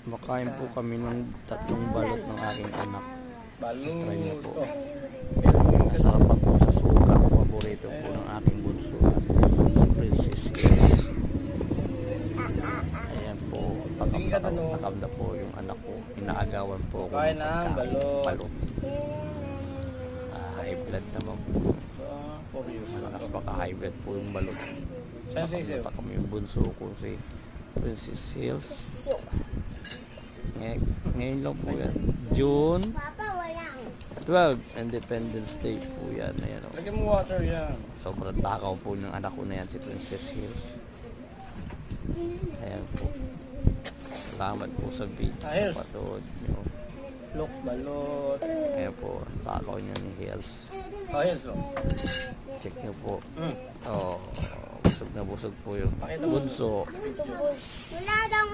Makain po kami ng 3 balot ng aking anak. Try niyo po. Sarap pa po sa suka. Paborito po ng aking bunso. Si Princess Hills. Ayan po. Takam na po yung anak ko. Inaagawan po ako ng balot. High blood naman po. Malakas pa ka high blood po yung balot. Takam yung bunso ko si Princess Hills. Ngayon lang po yan. June 12, Independence Day po yan. Ayan, oh. Lagyan mo water yan. Sobrang takaw po ng anak ko na yan, si Princess Hills. Ayan po. Salamat po sa video. Patuod nyo. Look, balot. Ayan po, ang takaw niya ni Hills. Hills, look. Check nyo po. Oh, busog na busog po yung bunso. Wala daw